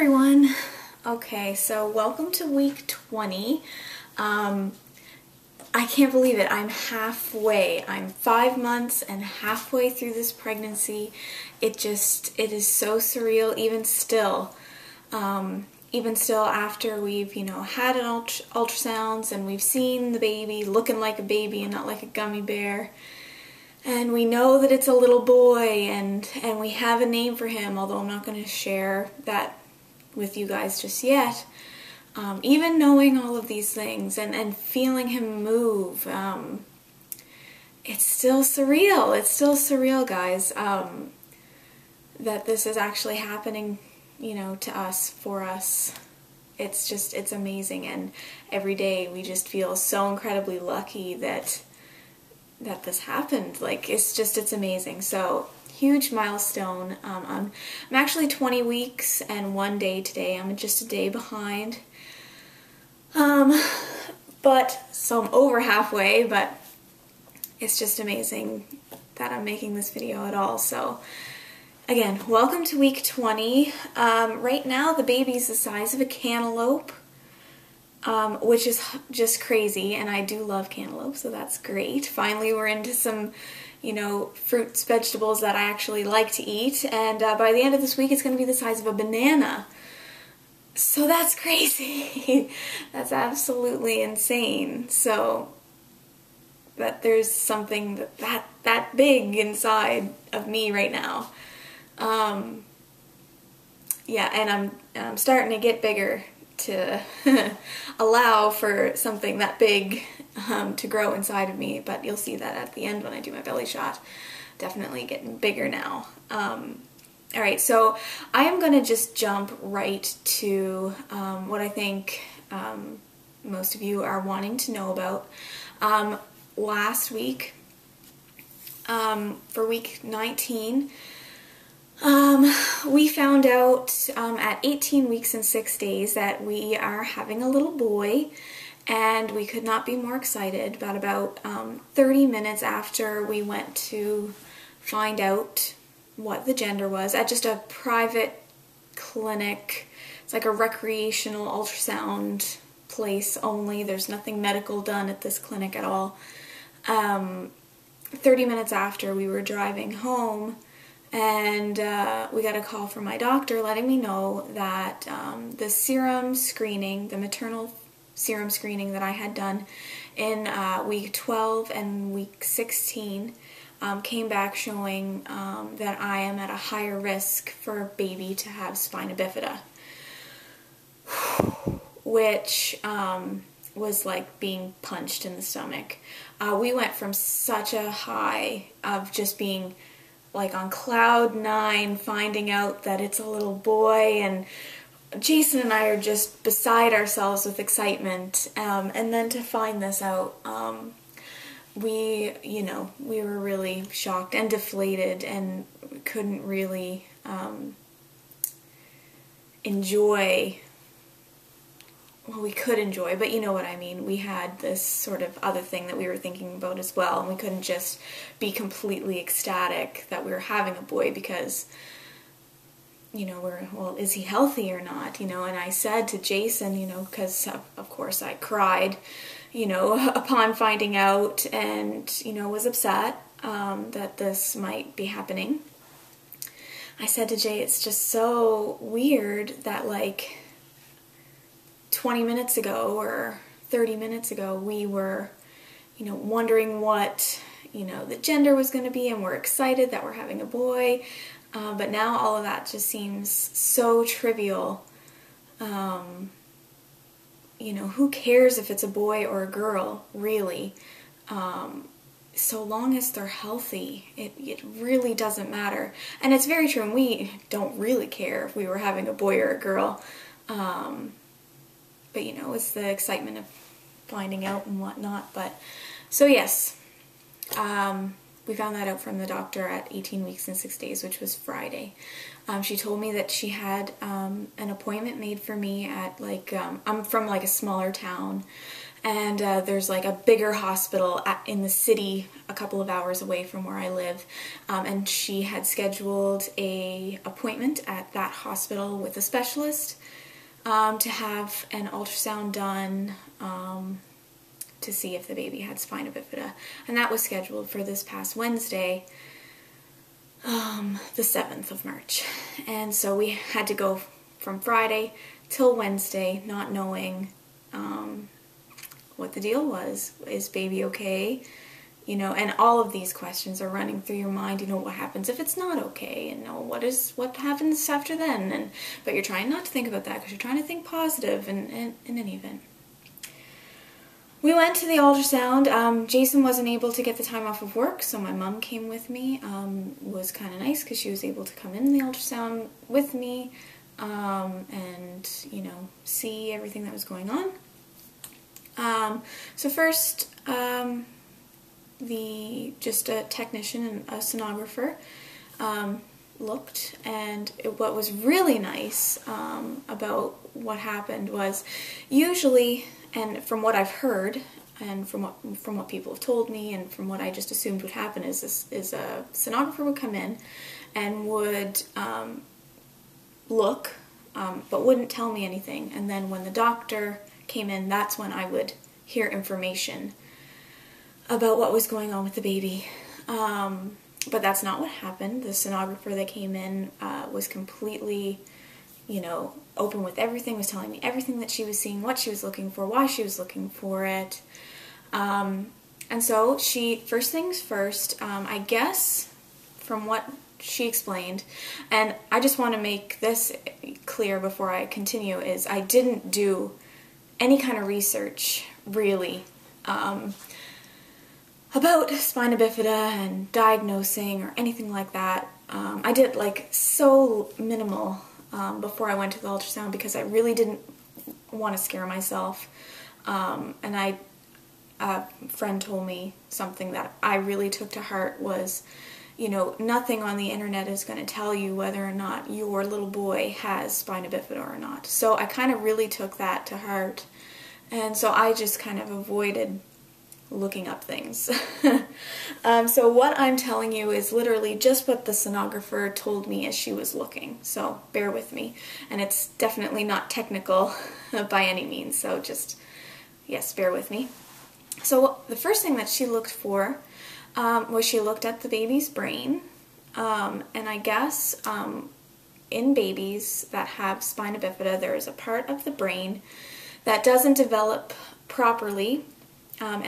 everyone. Okay, so welcome to week 20. I can't believe it. I'm halfway. I'm 5 months and halfway through this pregnancy. It is so surreal even still. Even still after we've, had an ultrasounds and we've seen the baby looking like a baby and not like a gummy bear. And we know that it's a little boy and we have a name for him, although I'm not going to share that with you guys just yet. Even knowing all of these things and feeling him move, it's still surreal. It's still surreal, guys, that this is actually happening, to us, for us. It's amazing, and every day we just feel so incredibly lucky that this happened. Like, it's amazing. So, huge milestone. I'm actually 20 weeks and 1 day today. I'm just a day behind. So I'm over halfway, but it's just amazing that I'm making this video at all. So, again, welcome to week 20. Right now, the baby's the size of a cantaloupe, which is just crazy, and I do love cantaloupe, so that's great. Finally, we're into some, fruits, vegetables that I actually like to eat, and by the end of this week, it's going to be the size of a banana. So that's crazy. That's absolutely insane. So that there's something that big inside of me right now. Yeah, and I'm starting to get bigger to allow for something that big to grow inside of me, but you'll see that at the end when I do my belly shot. Definitely getting bigger now. Alright, so I am going to just jump right to what I think most of you are wanting to know about. Last week, for week 19, we found out at 18 weeks and 6 days that we are having a little boy, and we could not be more excited. But about 30 minutes after we went to find out what the gender was at just a private clinic, it's like a recreational ultrasound place only, there's nothing medical done at this clinic at all. 30 minutes after, we were driving home, and we got a call from my doctor letting me know that the serum screening, the maternal serum screening that I had done in week 12 and week 16 came back showing that I am at a higher risk for a baby to have spina bifida, which was like being punched in the stomach. We went from such a high of just being like on cloud 9, finding out that it's a little boy, and Jason and I are just beside ourselves with excitement, and then to find this out, we were really shocked and deflated, and couldn't really enjoy. Well, we could enjoy, but you know what I mean. We had this sort of other thing that we were thinking about as well, and we couldn't just be completely ecstatic that we were having a boy because, well, is he healthy or not? And I said to Jason, because of course I cried, upon finding out, and, was upset that this might be happening. I said to Jay, it's just so weird that, like, 20 minutes ago or 30 minutes ago, we were, wondering what, the gender was going to be, and we're excited that we're having a boy, but now all of that just seems so trivial. Who cares if it's a boy or a girl, really? So long as they're healthy, it really doesn't matter. And it's very true, and we don't really care if we were having a boy or a girl. But, it's the excitement of finding out and whatnot. But, so yes, we found that out from the doctor at 18 weeks and 6 days, which was Friday. She told me that she had an appointment made for me at, like, I'm from, like, a smaller town, and there's like a bigger hospital in the city a couple of hours away from where I live, and she had scheduled a appointment at that hospital with a specialist to have an ultrasound done to see if the baby had spina bifida, and that was scheduled for this past Wednesday, the 7th of March. And so we had to go from Friday till Wednesday not knowing what the deal was. Is baby okay? You know, and all of these questions are running through your mind. You know, what happens if it's not okay? And what happens after then? But you're trying not to think about that because you're trying to think positive, and in any event. We went to the ultrasound. Jason wasn't able to get the time off of work, so my mom came with me. Was kind of nice because she was able to come in the ultrasound with me and, you know, see everything that was going on. So first, just a technician and a sonographer looked, and what was really nice about what happened was usually, and from what I've heard, and from what people have told me, and from what I just assumed would happen, is a sonographer would come in and would look, but wouldn't tell me anything. And then when the doctor came in, that's when I would hear information about what was going on with the baby. But that's not what happened. The sonographer that came in was completely, you know, open with everything, was telling me everything that she was seeing, what she was looking for, why she was looking for it. And so first things first, I guess from what she explained, and I just want to make this clear before I continue, is I didn't do any kind of research, really, about spina bifida and diagnosing or anything like that. I did like so minimal before I went to the ultrasound because I really didn't want to scare myself. And a friend told me something that I really took to heart was, you know, nothing on the internet is going to tell you whether or not your little boy has spina bifida or not. So I kind of really took that to heart. And so I just kind of avoided looking up things. So what I'm telling you is literally just what the sonographer told me as she was looking. So bear with me. And it's definitely not technical by any means. So just, yes, bear with me. So the first thing that she looked for was she looked at the baby's brain. And I guess in babies that have spina bifida, there is a part of the brain that doesn't develop properly. And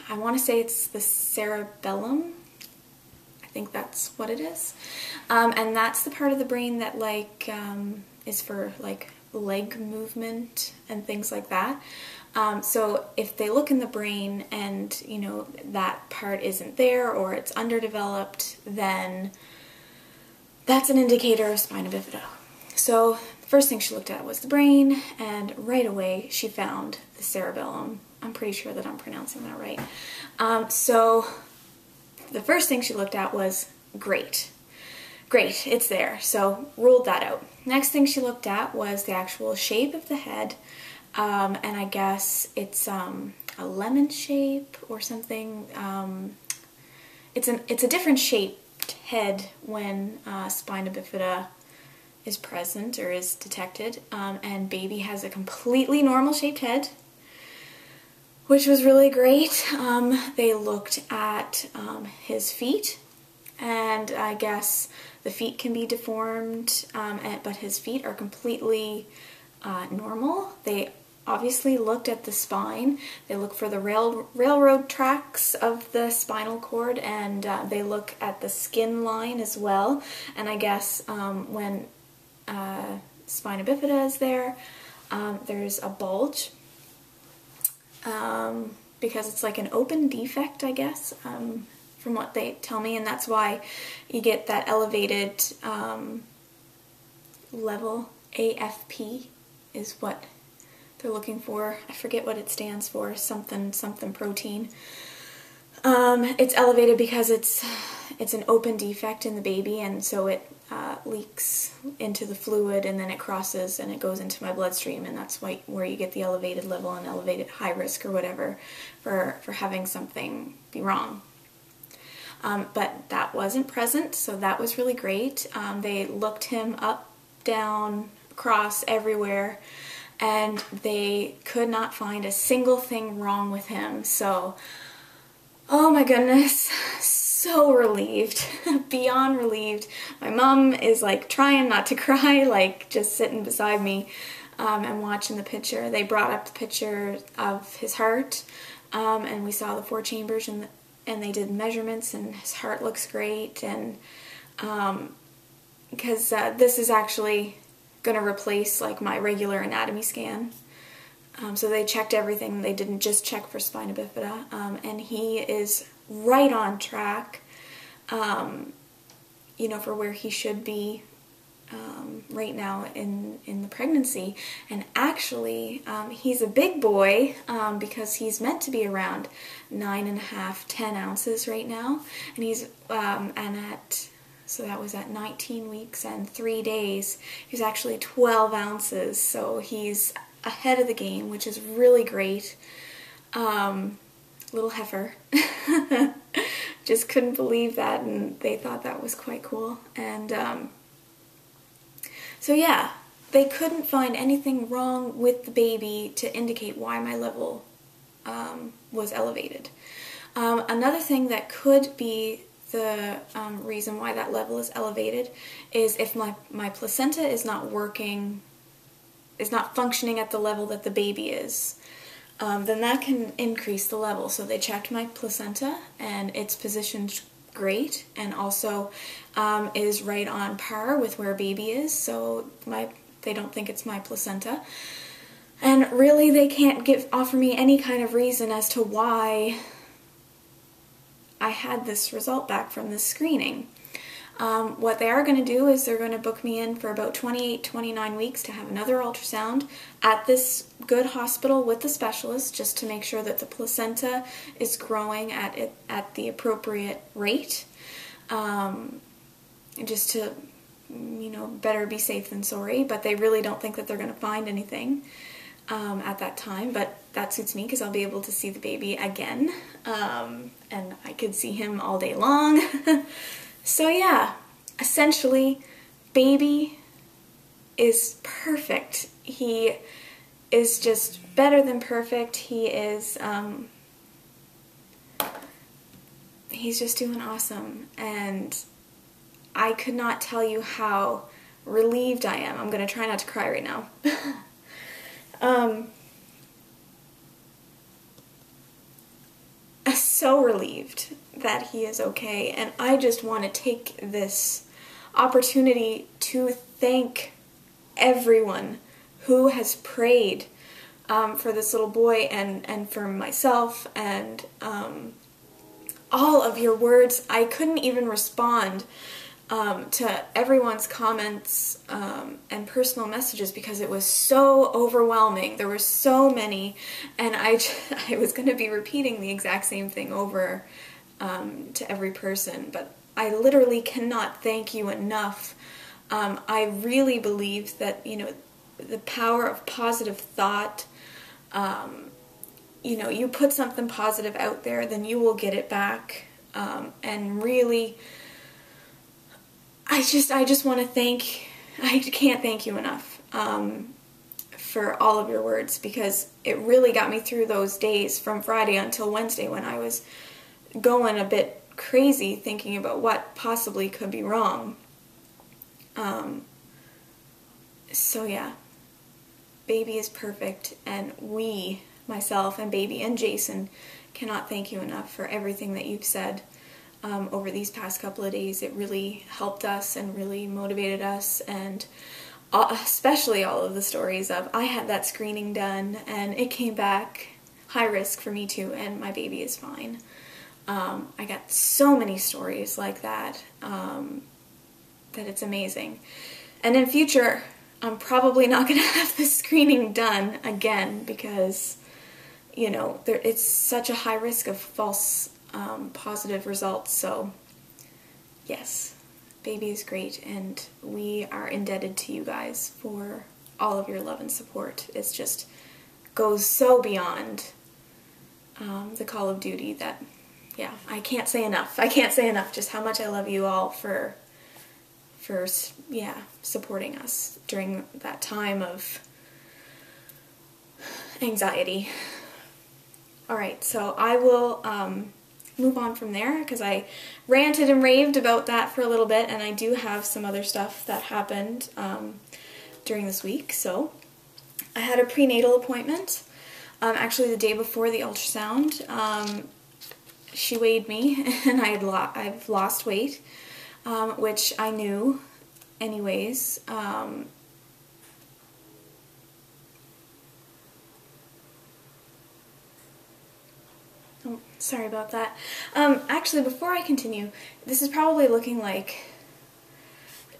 I want to say it's the cerebellum. I think that's what it is. And that's the part of the brain that is for like leg movement and things like that. So if they look in the brain and, you know, that part isn't there or it's underdeveloped, then that's an indicator of spina bifida. So the first thing she looked at was the brain, and right away she found the cerebellum. I'm pretty sure that I'm pronouncing that right. So the first thing she looked at was great, it's there. So ruled that out. Next thing she looked at was the actual shape of the head, and I guess it's a lemon shape or something. It's a different shaped head when spina bifida is present or is detected, and baby has a completely normal shaped head, which was really great. They looked at his feet, and I guess the feet can be deformed, but his feet are completely normal. They obviously looked at the spine. They look for the railroad tracks of the spinal cord, and they look at the skin line as well. And I guess when spina bifida is there, there's a bulge. Because it's like an open defect, I guess, from what they tell me, and that's why you get that elevated level. AFP is what they're looking for. I forget what it stands for, something protein. It's elevated because it's an open defect in the baby, and so it leaks into the fluid, and then it crosses and it goes into my bloodstream, and that's where you get the elevated level and elevated high risk or whatever for having something be wrong. But that wasn't present, so that was really great. They looked him up, down, across, everywhere, and they could not find a single thing wrong with him. So, oh my goodness, so relieved, beyond relieved. My mom is like trying not to cry, like just sitting beside me and watching the picture. They brought up the picture of his heart, and we saw the 4 chambers, and they did measurements, and his heart looks great. And because this is actually going to replace like my regular anatomy scan. So they checked everything. They didn't just check for spina bifida, and he is right on track, you know, for where he should be right now in the pregnancy. And actually, he's a big boy because he's meant to be around 9.5, 10 ounces right now, and he's so that was at 19 weeks and 3 days. He's actually 12 ounces, so he's ahead of the game, which is really great. Little heifer. Just couldn't believe that, and they thought that was quite cool. And so yeah, they couldn't find anything wrong with the baby to indicate why my level was elevated. Another thing that could be the reason why that level is elevated is if my placenta is not working, is not functioning at the level that the baby is, then that can increase the level. So they checked my placenta, and it's positioned great, and also is right on par with where baby is, so they don't think it's my placenta. And really, they can't offer me any kind of reason as to why I had this result back from this screening. What they are going to do is they're going to book me in for about 28, 29 weeks to have another ultrasound at this good hospital with the specialist, just to make sure that the placenta is growing at the appropriate rate. Just to, you know, better be safe than sorry. But they really don't think that they're going to find anything at that time. But that suits me because I'll be able to see the baby again. And I could see him all day long. So yeah, essentially, baby is perfect. He is just better than perfect. He is, he's just doing awesome. And I could not tell you how relieved I am. I'm going to try not to cry right now. So relieved that he is okay, and I just want to take this opportunity to thank everyone who has prayed for this little boy and for myself, and all of your words. I couldn't even respond to everyone's comments and personal messages because it was so overwhelming. There were so many, and I was going to be repeating the exact same thing over to every person, but I literally cannot thank you enough. I really believe that, you know, the power of positive thought, you know, you put something positive out there, then you will get it back, and really, I just want to I can't thank you enough for all of your words, because it really got me through those days from Friday until Wednesday when I was going a bit crazy thinking about what possibly could be wrong. So yeah, baby is perfect, and we, myself and baby and Jason, cannot thank you enough for everything that you've said over these past couple of days. It really helped us and really motivated us, and especially all of the stories of, I had that screening done and it came back high risk for me too, and my baby is fine. I got so many stories like that, that it's amazing. And in future, I'm probably not going to have the screening done again because, you know, it's such a high risk of false positive results. So yes, baby is great, and we are indebted to you guys for all of your love and support. It's just goes so beyond the call of duty that, yeah, I can't say enough. I can't say enough just how much I love you all for yeah, supporting us during that time of anxiety. Alright, so I will move on from there because I ranted and raved about that for a little bit, and I do have some other stuff that happened during this week. So I had a prenatal appointment, actually the day before the ultrasound. She weighed me, and I've lost weight, which I knew anyways. Oh, sorry about that. Actually, before I continue, this is probably looking like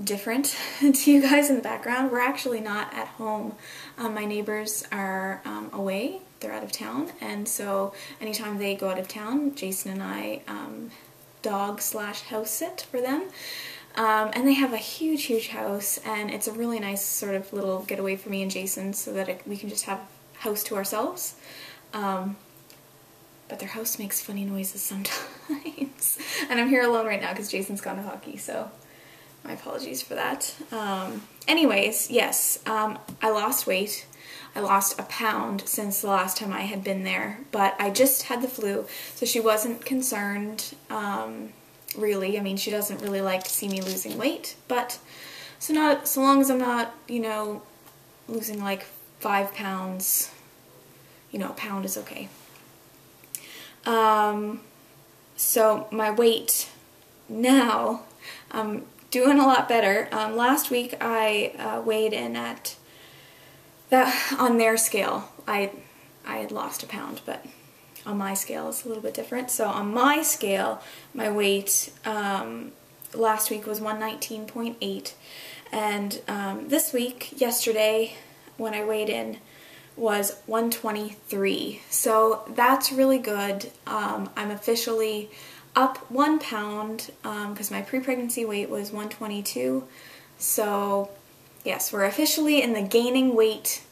different to you guys in the background. We're actually not at home. My neighbors are away. They're out of town, and so anytime they go out of town, Jason and I dog/house sit for them. And they have a huge, huge house, and it's a really nice sort of little getaway for me and Jason so that we can just have a house to ourselves. But their house makes funny noises sometimes. And I'm here alone right now because Jason's gone to hockey, so my apologies for that. Anyways, yes, I lost weight. I lost a pound since the last time I had been there, but I just had the flu, so she wasn't concerned, really. I mean, she doesn't really like to see me losing weight, but so long as I'm not, you know, losing like 5 pounds, you know, a pound is okay. So my weight now, I'm doing a lot better. Last week I weighed in at that, on their scale, I had lost a pound, but on my scale it's a little bit different. So on my scale, my weight last week was 119.8, and this week, yesterday, when I weighed in, was 123. So that's really good. I'm officially up 1 pound because my pre-pregnancy weight was 122. So yes, we're officially in the gaining weight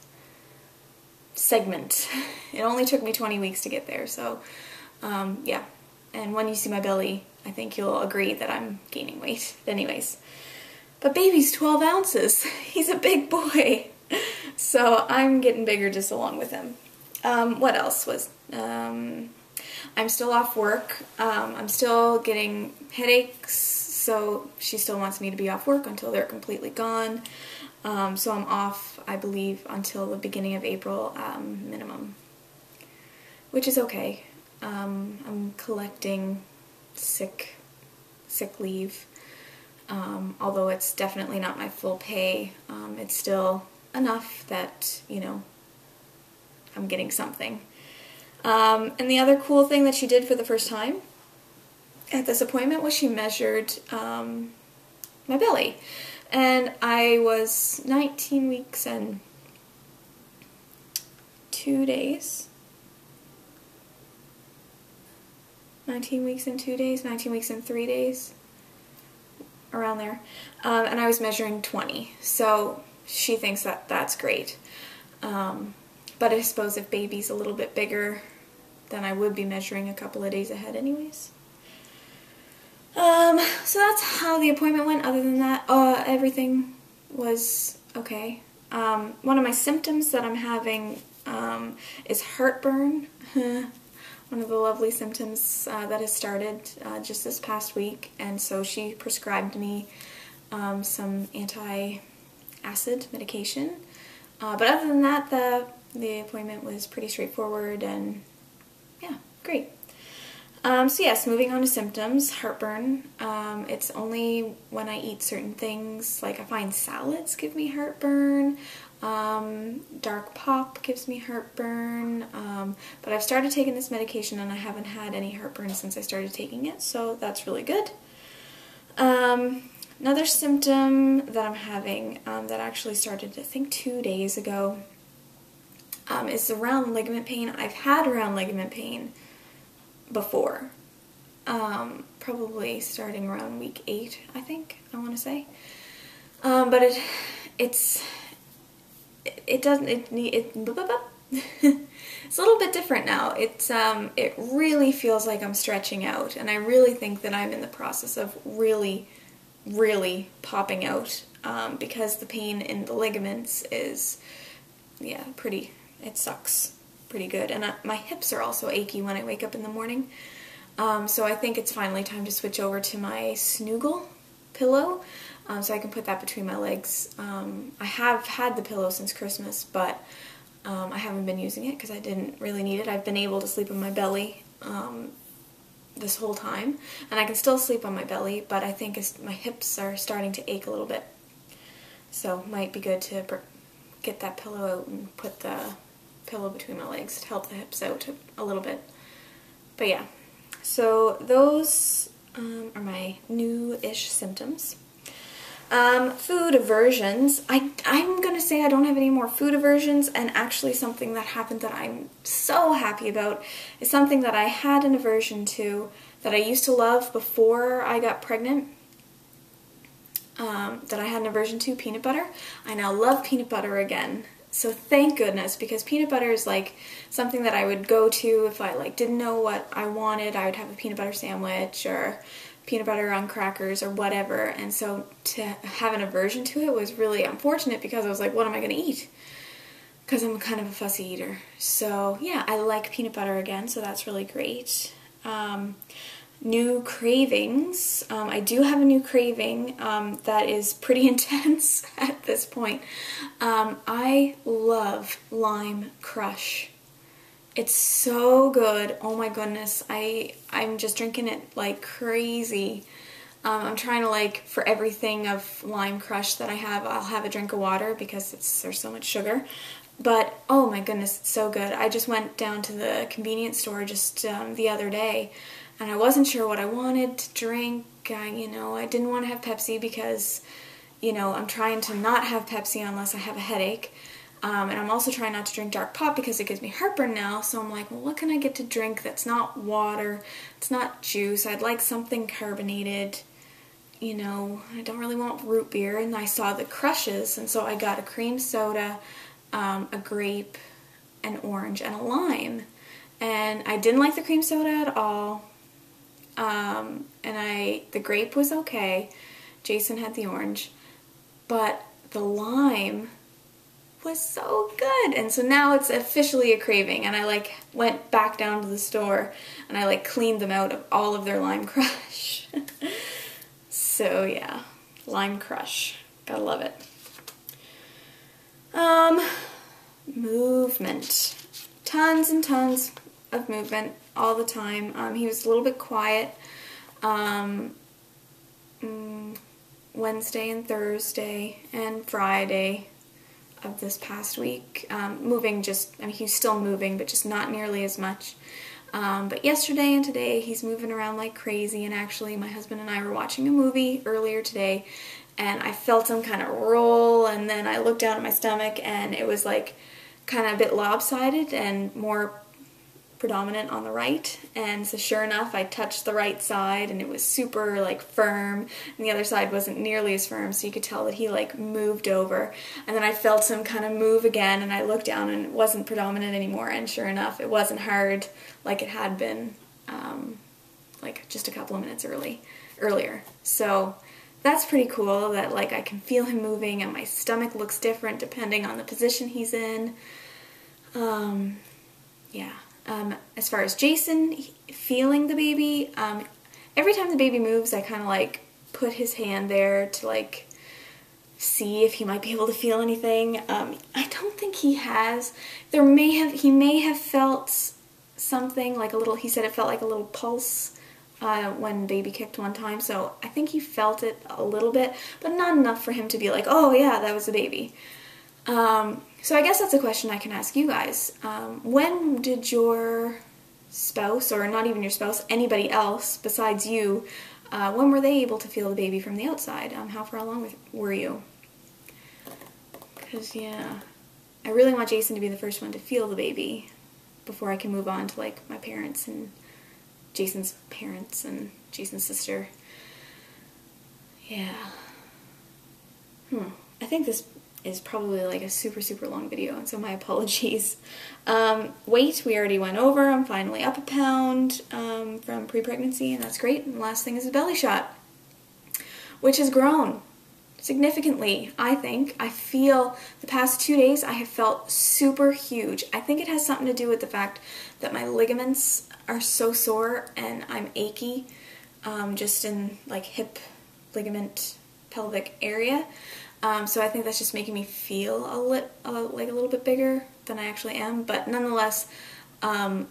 segment. It only took me 20 weeks to get there, so yeah. And when you see my belly, I think you'll agree that I'm gaining weight. Anyways, but baby's 12 ounces. He's a big boy. So I'm getting bigger just along with him. What else was, I'm still off work. I'm still getting headaches, so she still wants me to be off work until they're completely gone. So I'm off, I believe, until the beginning of April, minimum, which is okay. I'm collecting sick leave, although it's definitely not my full pay. It's still enough that, you know, I'm getting something. And the other cool thing that she did for the first time at this appointment was she measured my belly. And I was 19 weeks and 2 days. 19 weeks and 2 days, 19 weeks and 3 days, around there. And I was measuring 20. So she thinks that that's great. But I suppose if baby's a little bit bigger, then I would be measuring a couple of days ahead anyways. So that's how the appointment went. Other than that, everything was okay. One of my symptoms that I'm having is heartburn. One of the lovely symptoms that has started just this past week, and so she prescribed me some anti-acid medication. But other than that, the appointment was pretty straightforward, and yeah, great. So yes, moving on to symptoms, heartburn. It's only when I eat certain things, like I find salads give me heartburn, dark pop gives me heartburn, but I've started taking this medication and I haven't had any heartburn since I started taking it, so that's really good. Another symptom that I'm having that actually started, I think, 2 days ago is the round ligament pain. I've had round ligament pain before, probably starting around week 8, I think, I want to say. But it's a little bit different now. It really feels like I'm stretching out, and I really think that I'm in the process of really popping out, because the pain in the ligaments is, yeah, it sucks pretty good. And my hips are also achy when I wake up in the morning. So I think it's finally time to switch over to my Snuggle pillow, so I can put that between my legs. I have had the pillow since Christmas, but I haven't been using it because I didn't really need it. I've been able to sleep on my belly this whole time, and I can still sleep on my belly, but I think my hips are starting to ache a little bit. So it might be good to get that pillow out and put the pillow between my legs to help the hips out a little bit. But yeah, so those are my new-ish symptoms. Food aversions. I'm gonna say I don't have any more food aversions, and actually something that happened that I'm so happy about is something that I had an aversion to that I used to love before I got pregnant. That I had an aversion to, peanut butter. I now love peanut butter again. So thank goodness, because peanut butter is like something that I would go to if I didn't know what I wanted. I would have a peanut butter sandwich or peanut butter on crackers or whatever, and so to have an aversion to it was really unfortunate because I was like, what am I going to eat? Because I'm kind of a fussy eater. So yeah, I like peanut butter again, so that's really great. New cravings. I do have a new craving that is pretty intense at this point. I love lime crush. It's so good. Oh my goodness. I'm just drinking it like crazy. I'm trying to, for everything of lime crush that I have, I'll have a drink of water because there's so much sugar. But oh my goodness, it's so good. I just went down to the convenience store just the other day, and I wasn't sure what I wanted to drink. I didn't want to have Pepsi because, I'm trying to not have Pepsi unless I have a headache. And I'm also trying not to drink dark pop because it gives me heartburn now, so I'm like, well, what can I get to drink that's not water, it's not juice? I'd like something carbonated, I don't really want root beer, and I saw the crushes, and so I got a cream soda, a grape, an orange, and a lime. And I didn't like the cream soda at all, and the grape was okay. Jason had the orange, but the lime was so good, and so now it's officially a craving, and I went back down to the store and I cleaned them out of all of their lime crush. So yeah, lime crush, gotta love it. Movement, tons and tons of movement all the time. He was a little bit quiet Wednesday and Thursday and Friday of this past week. Moving he's still moving, but just not nearly as much. But yesterday and today, he's moving around like crazy, and actually my husband and I were watching a movie earlier today, and I felt him kind of roll, and then I looked down at my stomach, and it was kind of a bit lopsided and more predominant on the right, and so sure enough I touched the right side and it was super firm, and the other side wasn't nearly as firm, so you could tell that he moved over. And then I felt him kind of move again, and I looked down and it wasn't predominant anymore, and sure enough it wasn't hard like it had been just a couple of minutes earlier. So that's pretty cool that I can feel him moving, and my stomach looks different depending on the position he's in. Yeah. As far as Jason feeling the baby, every time the baby moves, I kind of put his hand there to see if he might be able to feel anything. I don't think he has. He may have felt something he said it felt like a little pulse when baby kicked one time, so I think he felt it a little bit, but not enough for him to be like, oh yeah, that was the baby. So I guess that's a question I can ask you guys. When did your spouse, or not even your spouse, anybody else besides you, when were they able to feel the baby from the outside? How far along were you? Because, yeah, I really want Jason to be the first one to feel the baby before I can move on to, my parents and Jason's parents and Jason's sister. Yeah. I think this is probably like a super, super long video, and so my apologies. Weight, we already went over. I'm finally up a pound from pre-pregnancy, and that's great. And the last thing is a belly shot, which has grown significantly, I think. I feel the past 2 days I have felt super huge. I think it has something to do with the fact that my ligaments are so sore and I'm achy, just in like hip ligament pelvic area. So I think that's just making me feel like a little bit bigger than I actually am, but nonetheless, I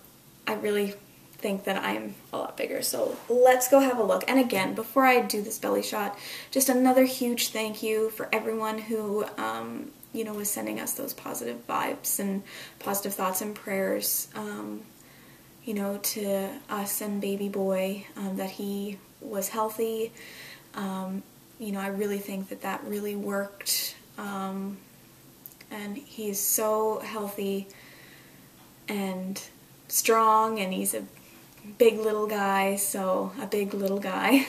really think that I'm a lot bigger. So let's go have a look. And again, before I do this belly shot, just another huge thank you for everyone who, you know, was sending us those positive vibes and positive thoughts and prayers, you know, to us and baby boy, that he was healthy. You know, I really think that that really worked, and he's so healthy and strong, and he's a big little guy, so a big little guy.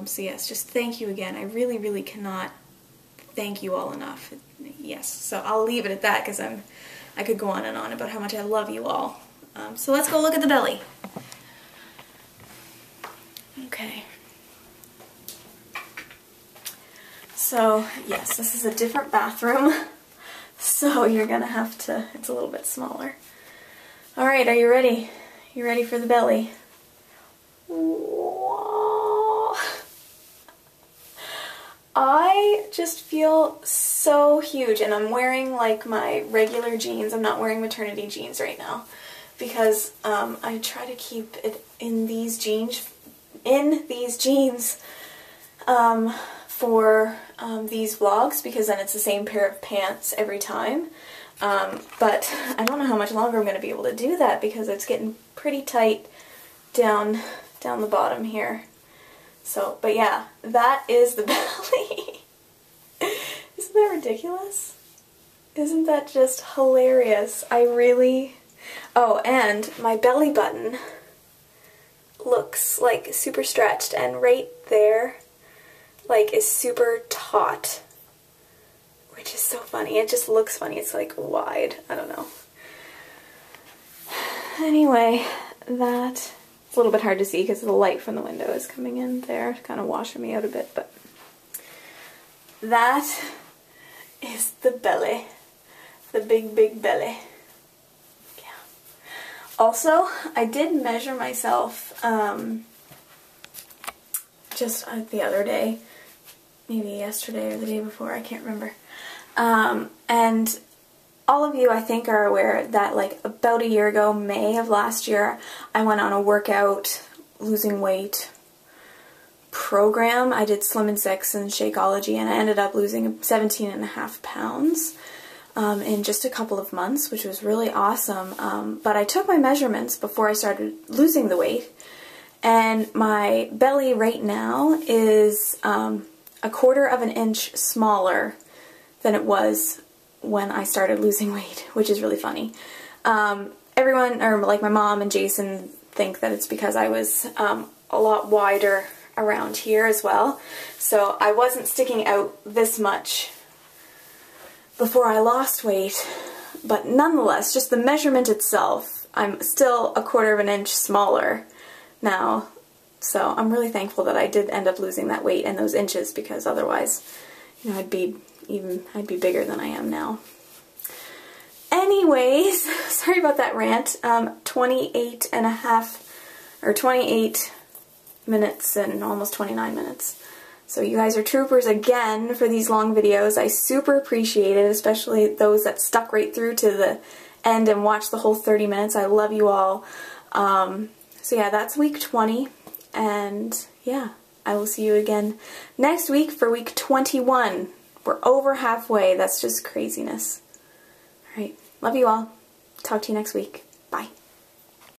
So yes, just thank you again. I really, really cannot thank you all enough. Yes, so I'll leave it at that because I could go on and on about how much I love you all. So let's go look at the belly. Okay. So yes, this is a different bathroom, so you're gonna have to, it's a little bit smaller. Alright, are you ready? You ready for the belly? Whoa. I just feel so huge, and I'm wearing like my regular jeans. I'm not wearing maternity jeans right now because I try to keep it in these jeans for these vlogs, because then it's the same pair of pants every time. But I don't know how much longer I'm going to be able to do that because it's getting pretty tight down the bottom here. So, but yeah, that is the belly. Isn't that ridiculous? Isn't that just hilarious? Oh, and my belly button looks like super stretched, and right there like is super taut, which is so funny. It just looks funny. It's like wide. I don't know. Anyway, that's a little bit hard to see because the light from the window is coming in there, kind of washing me out a bit, but that is the belly. The big, big belly. Yeah. Also, I did measure myself just the other day, maybe yesterday or the day before, I can't remember. And all of you, I think, are aware that like about a year ago, May of last year, I went on a workout, losing weight program. I did Slim and Six and Shakeology, and I ended up losing 17.5 pounds in just a couple of months, which was really awesome. But I took my measurements before I started losing the weight, and my belly right now is 1/4 of an inch smaller than it was when I started losing weight, which is really funny. Everyone, or like my mom and Jason, think that it's because I was a lot wider around here as well. So I wasn't sticking out this much before I lost weight, but nonetheless, just the measurement itself, I'm still 1/4 of an inch smaller now. So I'm really thankful that I did end up losing that weight and those inches, because otherwise, you know, I'd be bigger than I am now. Anyways, sorry about that rant. 28 minutes and almost 29 minutes. So you guys are troopers again for these long videos. I super appreciate it, especially those that stuck right through to the end and watched the whole 30 minutes. I love you all. So yeah, that's week 20, and yeah, I will see you again next week for week 21. We're over halfway. That's just craziness. Alright, love you all. Talk to you next week. Bye.